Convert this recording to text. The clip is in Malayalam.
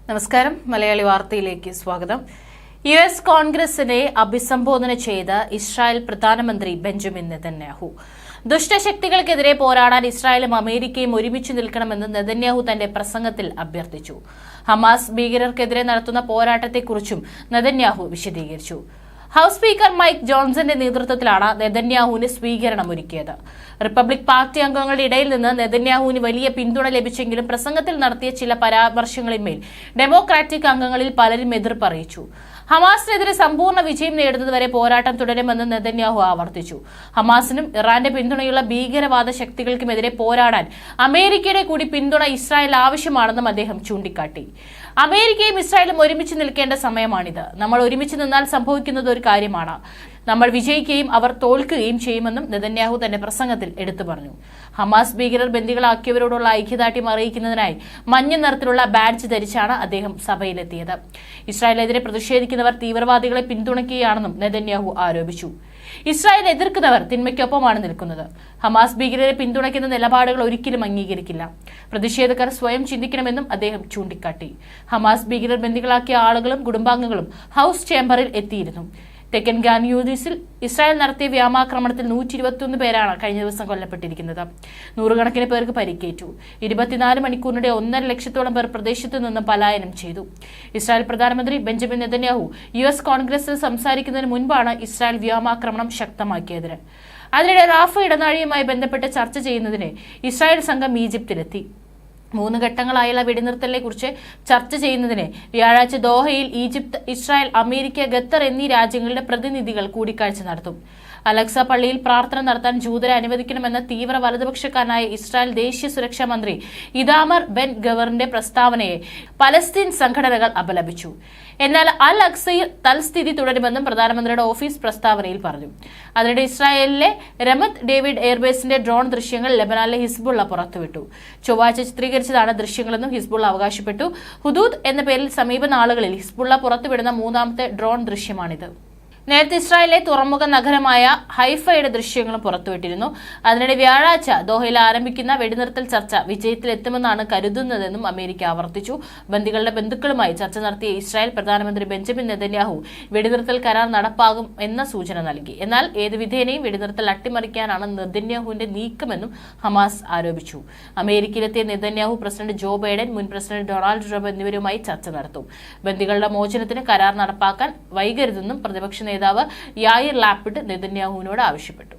നമസ്കാരം. മലയാളി വാർത്തയിലേക്ക് സ്വാഗതം. യുഎസ് കോൺഗ്രസിനെ അഭിസംബോധന ചെയ്ത ഇസ്രായേൽ പ്രധാനമന്ത്രി ബെഞ്ചമിൻ നെതന്യാഹു ദുഷ്ടശക്തികൾക്കെതിരെ പോരാടാൻ ഇസ്രായേലും അമേരിക്കയും ഒരുമിച്ച് നിൽക്കണമെന്ന് നെതന്യാഹു തന്റെ പ്രസംഗത്തിൽ അഭ്യർത്ഥിച്ചു. ഹമാസ് ഭീകരർക്കെതിരെ നടത്തുന്ന പോരാട്ടത്തെക്കുറിച്ചും നെതന്യാഹു വിശദീകരിച്ചു. ഹൌസ് സ്പീക്കർ മൈക്ക് ജോൺസന്റെ നേതൃത്വത്തിലാണ് നെതന്യാഹുവിന് സ്വീകരണം ഒരുക്കിയത്. റിപ്പബ്ലിക് പാർട്ടി അംഗങ്ങളുടെ ഇടയിൽ നിന്ന് നെതന്യാഹുവിന് വലിയ പിന്തുണ ലഭിച്ചെങ്കിലും പ്രസംഗത്തിൽ നടത്തിയ ചില പരാമർശങ്ങളിന്മേൽ ഡെമോക്രാറ്റിക് അംഗങ്ങളിൽ പലരും എതിർപ്പ് അറിയിച്ചു. ഹമാസിനെതിരെ സമ്പൂർണ്ണ വിജയം നേടുന്നതുവരെ പോരാട്ടം തുടരുമെന്ന് നെതന്യാഹു ആവർത്തിച്ചു. ഹമാസിനും ഇറാന്റെ പിന്തുണയുള്ള ഭീകരവാദ ശക്തികൾക്കുമെതിരെ പോരാടാൻ അമേരിക്കയുടെ കൂടി പിന്തുണ ഇസ്രായേൽ ആവശ്യമാണെന്നും അദ്ദേഹം ചൂണ്ടിക്കാട്ടി. അമേരിക്കയും ഇസ്രായേലും ഒരുമിച്ച് നിൽക്കേണ്ട സമയമാണിത്. നമ്മൾ ഒരുമിച്ച് നിന്നാൽ സംഭവിക്കുന്നത് ഒരു കാര്യമാണ്. നമ്മൾ വിജയിക്കുകയും അവർ തോൽക്കുകയും ചെയ്യുമെന്നും നെതന്യാഹു തന്റെ പ്രസംഗത്തിൽ എടുത്തു പറഞ്ഞു. ഹമാസ് ഭീകരർ ബന്ദികളാക്കിയവരോടുള്ള ഐക്യദാർഢ്യം അറിയിക്കുന്നതിനായി മഞ്ഞ നിറത്തിലുള്ള ബാഡ്ജ് ധരിച്ചാണ് അദ്ദേഹം സഭയിലെത്തിയത്. ഇസ്രായേലിനെതിരെ പ്രതിഷേധിക്കുന്നവർ തീവ്രവാദികളെ പിന്തുണയ്ക്കുകയാണെന്നും നെതന്യാഹു ആരോപിച്ചു. ഇസ്രായേൽ എതിർക്കുന്നവർ തിന്മയ്ക്കൊപ്പമാണ് നിൽക്കുന്നത്. ഹമാസ് ഭീകരരെ പിന്തുണയ്ക്കുന്ന നിലപാടുകൾ ഒരിക്കലും അംഗീകരിക്കില്ല. പ്രതിഷേധക്കാർ സ്വയം ചിന്തിക്കണമെന്നും അദ്ദേഹം ചൂണ്ടിക്കാട്ടി. ഹമാസ് ഭീകരർ ബന്ദികളാക്കിയ ആളുകളും കുടുംബാംഗങ്ങളും ഹൌസ് ചേംബറിൽ എത്തിയിരുന്നു. തെക്കൻ ഗാൻ യൂനിസിൽ ഇസ്രായേൽ നടത്തിയ വ്യോമാക്രമണത്തിൽ 121 പേരാണ് കഴിഞ്ഞ ദിവസം കൊല്ലപ്പെട്ടിരിക്കുന്നത്. നൂറുകണക്കിന് പേർക്ക് പരിക്കേറ്റു. 24 മണിക്കൂറിനിടെ 1.5 ലക്ഷത്തോളം പേർ പ്രദേശത്തു നിന്നും പലായനം ചെയ്തു. ഇസ്രായേൽ പ്രധാനമന്ത്രി ബെഞ്ചമിൻ നെതന്യാഹു യുഎസ് കോൺഗ്രസിൽ സംസാരിക്കുന്നതിന് മുൻപാണ് ഇസ്രായേൽ വ്യോമാക്രമണം ശക്തമാക്കിയത്. അതിനിടെ റാഫ ഇടനാഴിയുമായി ബന്ധപ്പെട്ട് ചർച്ച ചെയ്യുന്നതിന് ഇസ്രായേൽ സംഘം ഈജിപ്തിലെത്തി. 3 ഘട്ടങ്ങളായുള്ള വെടിനിർത്തലിനെ കുറിച്ച് ചർച്ച ചെയ്യുന്നതിന് വ്യാഴാഴ്ച ദോഹയിൽ ഈജിപ്ത്, ഇസ്രായേൽ, അമേരിക്ക, ഖത്തർ എന്നീ രാജ്യങ്ങളുടെ പ്രതിനിധികൾ കൂടിക്കാഴ്ച നടത്തും. അലക്സ പള്ളിയിൽ പ്രാർത്ഥന നടത്താൻ ജൂതരെ അനുവദിക്കണമെന്ന തീവ്ര വലതുപക്ഷക്കാരനായ ഇസ്രായേൽ ദേശീയ സുരക്ഷാ മന്ത്രി ഇതാമർ ബെൻ ഗവറിന്റെ പ്രസ്താവനയെ പലസ്തീൻ സംഘടനകൾ അപലപിച്ചു. എന്നാൽ അൽ അക്സയിൽ തൽസ്ഥിതി തുടരുമെന്നും പ്രധാനമന്ത്രിയുടെ ഓഫീസ് പ്രസ്താവനയിൽ പറഞ്ഞു. അതിനിടെ ഇസ്രായേലിലെ രമത് ഡേവിഡ് എയർബേസിന്റെ ഡ്രോൺ ദൃശ്യങ്ങൾ ലെബനാനിലെ ഹിസ്ബുള്ള പുറത്തുവിട്ടു. ചൊവ്വാഴ്ച ചിത്രീകരിച്ചതാണ് ദൃശ്യങ്ങളെന്നും ഹിസ്ബുള്ള അവകാശപ്പെട്ടു. ഹുദൂദ് എന്ന പേരിൽ സമീപ നാളുകളിൽ ഹിസ്ബുള്ള പുറത്തുവിടുന്ന 3ാമത്തെ ഡ്രോൺ ദൃശ്യമാണിത്. നേരത്തെ ഇസ്രായേലിലെ തുറമുഖ നഗരമായ ഹൈഫയുടെ ദൃശ്യങ്ങളും പുറത്തുവിട്ടിരുന്നു. അതിനിടെ വ്യാഴാഴ്ച ദോഹയിൽ ആരംഭിക്കുന്ന വെടിനിർത്തൽ ചർച്ച വിജയത്തിലെത്തുമെന്നാണ് കരുതുന്നതെന്നും അമേരിക്ക ആവർത്തിച്ചു. ബന്ദികളുടെ ബന്ധുക്കളുമായി ചർച്ച നടത്തിയ ഇസ്രായേൽ പ്രധാനമന്ത്രി ബെഞ്ചമിൻ നെതന്യാഹു വെടിനിർത്തൽ കരാർ നടപ്പാകും എന്ന സൂചന നൽകി. എന്നാൽ ഏത് വിധേനയും വെടിനിർത്തൽ അട്ടിമറിക്കാനാണ് നെതന്യാഹുവിന്റെ നീക്കമെന്നും ഹമാസ് ആരോപിച്ചു. അമേരിക്കയിലെത്തിയ നെതന്യാഹു പ്രസിഡന്റ് ജോ ബൈഡൻ, മുൻ പ്രസിഡന്റ് ഡൊണാൾഡ് ട്രംപ് എന്നിവരുമായി ചർച്ച നടത്തും. ബന്ദികളുടെ മോചനത്തിന് കരാർ നടപ്പാക്കാൻ വൈകരുതെന്നും പ്രതിപക്ഷ നേതാവ് യായിർ ലാപ്പിഡ് നെതന്യാഹുവിനോട് ആവശ്യപ്പെട്ടു.